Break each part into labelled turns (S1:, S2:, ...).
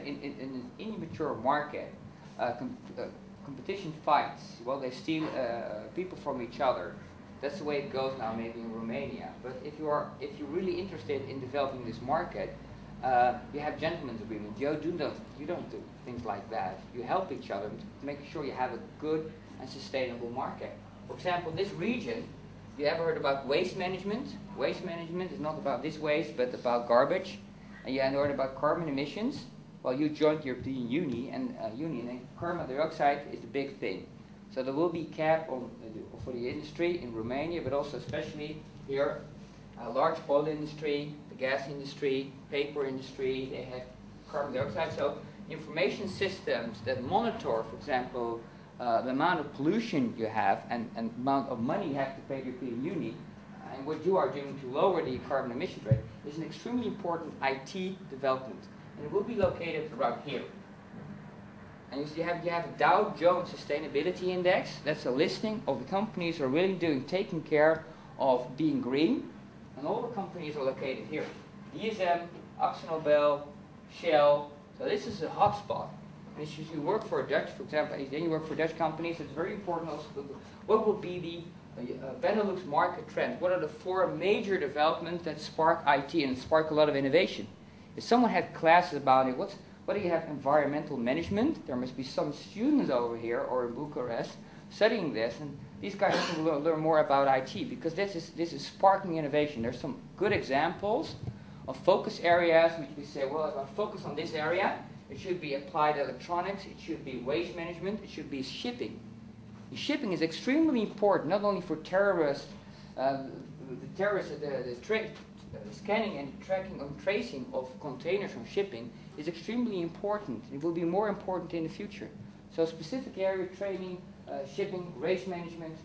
S1: in an immature market, competition fights. Well, they steal people from each other. That's the way it goes now, maybe in Romania. But if you're really interested in developing this market, you have gentlemen's agreement. You don't do things like that. You help each other to make sure you have a good and sustainable market. For example, this region, you ever heard about waste management? Waste management is not about this waste, but about garbage. And you heard about carbon emissions. Well, you joined the European Union, and carbon dioxide is the big thing. So there will be cap on for the industry in Romania, but also especially here, large oil industry, the gas industry, paper industry. They have carbon dioxide. So information systems that monitor, for example, the amount of pollution you have and the amount of money you have to pay the European Union, and what you are doing to lower the carbon emission rate is an extremely important IT development. And it will be located around here. And you have a Dow Jones Sustainability Index. That's a listing of the companies who are really taking care of being green. And all the companies are located here. DSM, AkzoNobel, Shell. So this is a hotspot. And if you work for a Dutch, for example, then you work for Dutch companies, it's very important also to look what will be the Benelux market trends. What are the 4 major developments that spark IT and spark a lot of innovation? If someone had classes about it, what do you have? Environmental management. There must be some students over here or in Bucharest studying this, and these guys have to learn more about IT because this is sparking innovation. There's some good examples of focus areas which we say, well, if I focus on this area, it should be applied electronics, it should be waste management, it should be shipping. And shipping is extremely important, not only for terrorists, scanning and tracking and tracing of containers from shipping is extremely important. It will be more important in the future. So specific area training, shipping, waste management,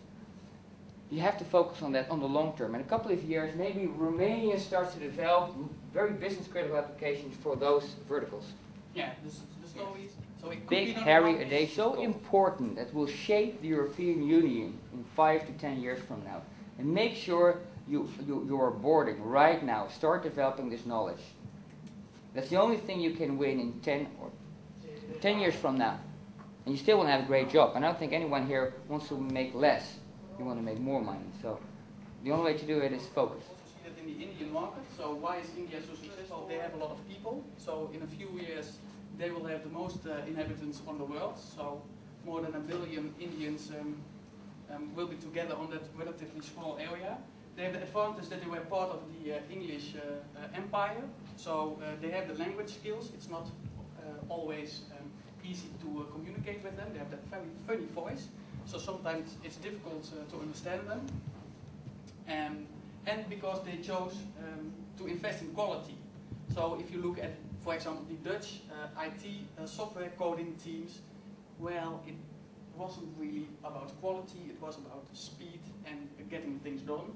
S1: you have to focus on that on the long term. In a couple of years, maybe Romania starts to develop very business critical applications for those verticals.
S2: Yeah, the stories. So it could
S1: big, hairy, they so important that will shape the European Union in 5 to 10 years from now. And make sure you are boarding right now. Start developing this knowledge. That's the only thing you can win in 10 years from now. And you still want to have a great job. And I don't think anyone here wants to make less. You want to make more money. So the only way to do it is focus.
S2: See that in the Indian market. So why is India so successful? They have a lot of people. So in a few years they will have the most inhabitants on the world. So more than 1 billion Indians will be together on that relatively small area. They have the advantage that they were part of the English empire. So they have the language skills. It's not always easy to communicate with them. They have that very funny voice. So sometimes it's difficult to understand them. And because they chose to invest in quality. So if you look at, for example, the Dutch IT software coding teams, well, it wasn't really about quality, it was about speed and getting things done.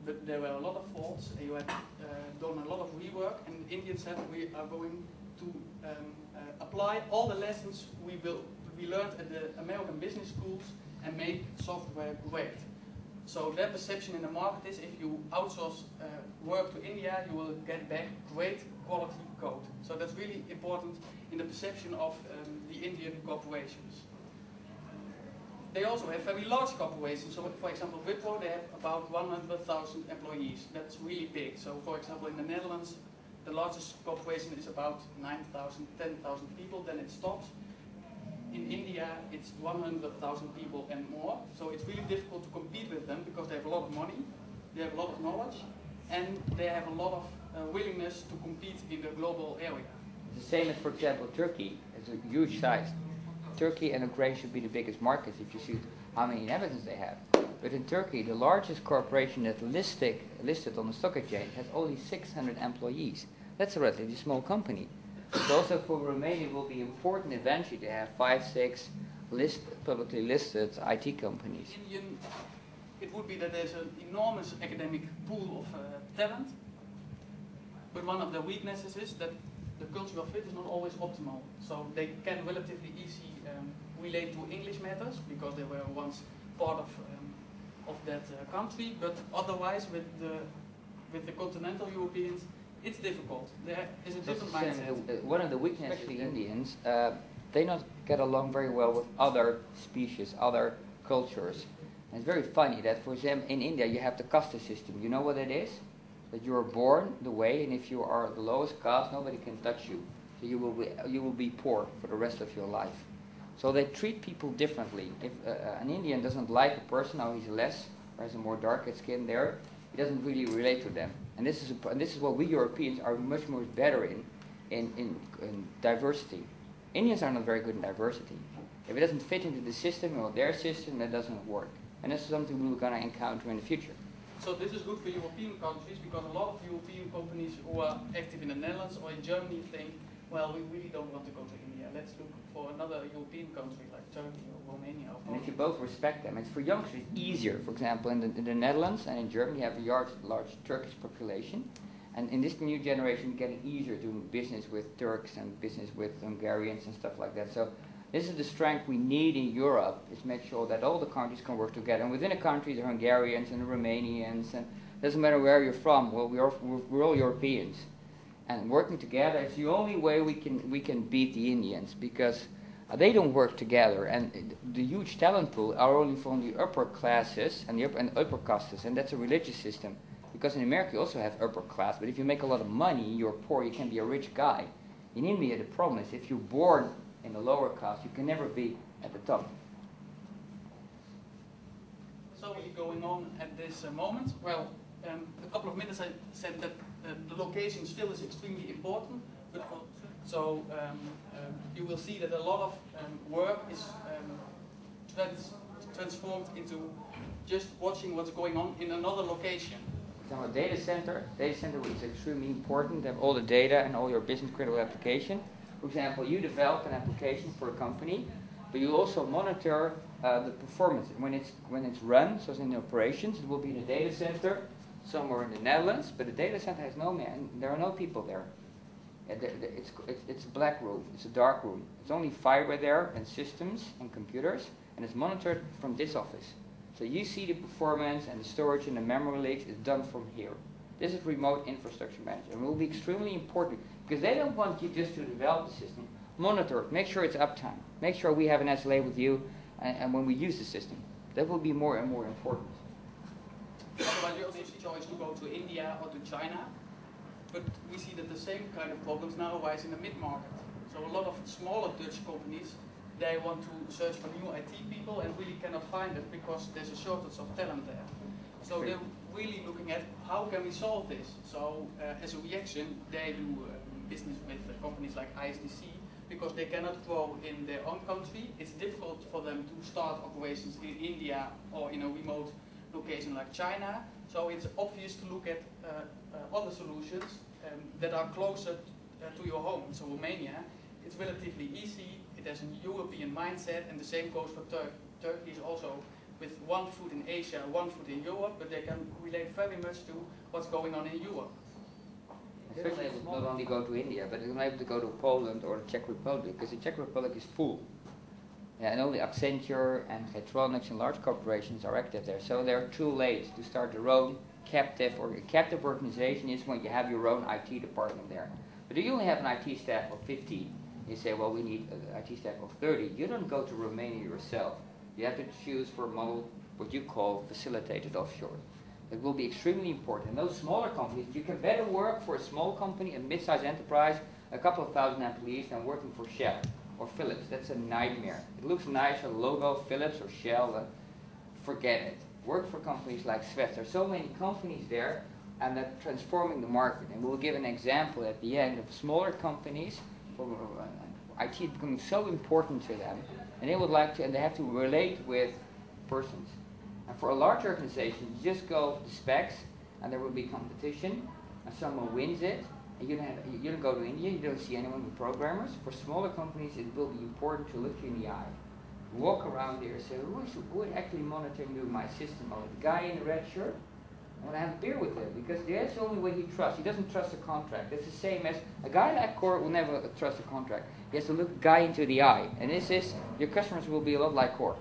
S2: But there were a lot of faults, and you had done a lot of rework, and the Indians said we are going to apply all the lessons we learned at the American business schools and make software great. So their perception in the market is if you outsource work to India, you will get back great quality code. So that's really important in the perception of the Indian corporations. They also have very large corporations. So for example, Wipro, they have about 100,000 employees. That's really big. So for example, in the Netherlands, the largest corporation is about 9,000, 10,000 people, then it stops. In India, it's 100,000 people and more. So it's really difficult to compete with them because they have a lot of money, they have a lot of knowledge, and they have a lot of willingness to compete in the global area.
S1: It's the same as, for example, Turkey. It's a huge size. Turkey and Ukraine should be the biggest markets if you see how many inhabitants they have. But in Turkey, the largest corporation that's listed on the stock exchange has only 600 employees. That's a relatively small company. So also for Romania it will be important eventually to have 5, 6 publicly listed IT companies.
S2: It would be that there's an enormous academic pool of talent, but one of the weaknesses is that the cultural fit is not always optimal. So they can relatively easy relate to English matters because they were once part of that country, but otherwise with the continental Europeans, it's difficult. There is a
S1: So
S2: different
S1: it's
S2: mindset.
S1: one of the weaknesses of the Indians, they not get along very well with other species, other cultures. And it's very funny that, for example, in India you have the caste system. You know what it is? That you are born the way, and if you are the lowest caste, nobody can touch you. So you will be poor for the rest of your life. So they treat people differently. If an Indian doesn't like a person, now he's less, or has a more darker skin there, he doesn't really relate to them. And this is what we Europeans are much more better in diversity. Indians are not very good in diversity. If it doesn't fit into the system or their system, that doesn't work. And this is something we're going to encounter in the future.
S2: So this is good for European countries, because a lot of European companies who are active in the Netherlands or in Germany think, well, we really don't want to go to India. Let's look for another European country like Turkey or Romania or
S1: And if you both respect them, it's for youngsters easier. For example, in the Netherlands and in Germany, you have a large Turkish population. And in this new generation, it's getting easier doing business with Turks and business with Hungarians and stuff like that. So this is the strength we need in Europe, is make sure that all the countries can work together. And within a country, the Hungarians and the Romanians, and it doesn't matter where you're from, well, we're all Europeans. And working together is the only way we can beat the Indians, because they don't work together. And the huge talent pool are only from the upper classes and the upper castes, and that's a religious system. Because in America you also have upper class, but if you make a lot of money, you're poor, you can be a rich guy. In India the problem is if you're born in the lower caste, you can never be at the top.
S2: So what's going on at this moment? Well, a couple of minutes I said that the location still is extremely important. But you will see that a lot of work is transformed into just watching what's going on in another location.
S1: So a data center is extremely important to have all the data and all your business critical application. For example, you develop an application for a company, but you also monitor the performance. When it's run, so it's in the operations, it will be in a data center somewhere in the Netherlands, but the data center has no man, there are no people there. It's a black room, it's a dark room. It's only fiber there and systems and computers, and it's monitored from this office. So you see the performance and the storage and the memory leaks is done from here. This is remote infrastructure management, and it will be extremely important because they don't want you just to develop the system. Monitor it, make sure it's uptime, make sure we have an SLA with you, and when we use the system. That will be more and more important.
S2: Otherwise you also choose to go to India or to China, but we see that the same kind of problems now arise in the mid-market. So a lot of smaller Dutch companies, they want to search for new IT people and really cannot find it because there's a shortage of talent there. So they're really looking at how can we solve this. So as a reaction, they do business with companies like ISDC because they cannot grow in their own country. It's difficult for them to start operations in India or in a remote location like China. So it's obvious to look at other solutions that are closer to your home. So Romania, it's relatively easy. It has a European mindset, and the same goes for Turkey. Turkey is also with one foot in Asia, one foot in Europe, but they can relate very much to what's going on in Europe.
S1: Especially it will not only go to India, but it's not able to go to Poland or the Czech Republic, because the Czech Republic is full. Yeah, and only Accenture and Megatrends and large corporations are active there. So they're too late to start their own captive, or a captive organization is when you have your own IT department there. But if you only have an IT staff of 50, you say, well, we need an IT staff of 30. You don't go to Romania yourself. You have to choose for a model, what you call facilitated offshore. It will be extremely important. And those smaller companies, you can better work for a small company, a mid-sized enterprise, a couple of thousand employees, than working for Shell or Philips. That's a nightmare. It looks nice, a logo, Philips or Shell, forget it. Work for companies like Swift. There are so many companies there, and they're transforming the market. And we'll give an example at the end of smaller companies, IT becoming so important to them, and they would like to, and they have to relate with persons. And for a large organization, you just go the specs, and there will be competition, and someone wins it, and you don't go to India, you don't see anyone with programmers. For smaller companies, it will be important to look you in the eye. Walk around there and say, who is actually monitoring my system? Oh, the guy in the red shirt? I want to have a beer with him, because that's the only way he trusts. He doesn't trust a contract. It's the same as a guy like Core will never trust a contract. He has to look the guy into the eye. And this is, your customers will be a lot like Core.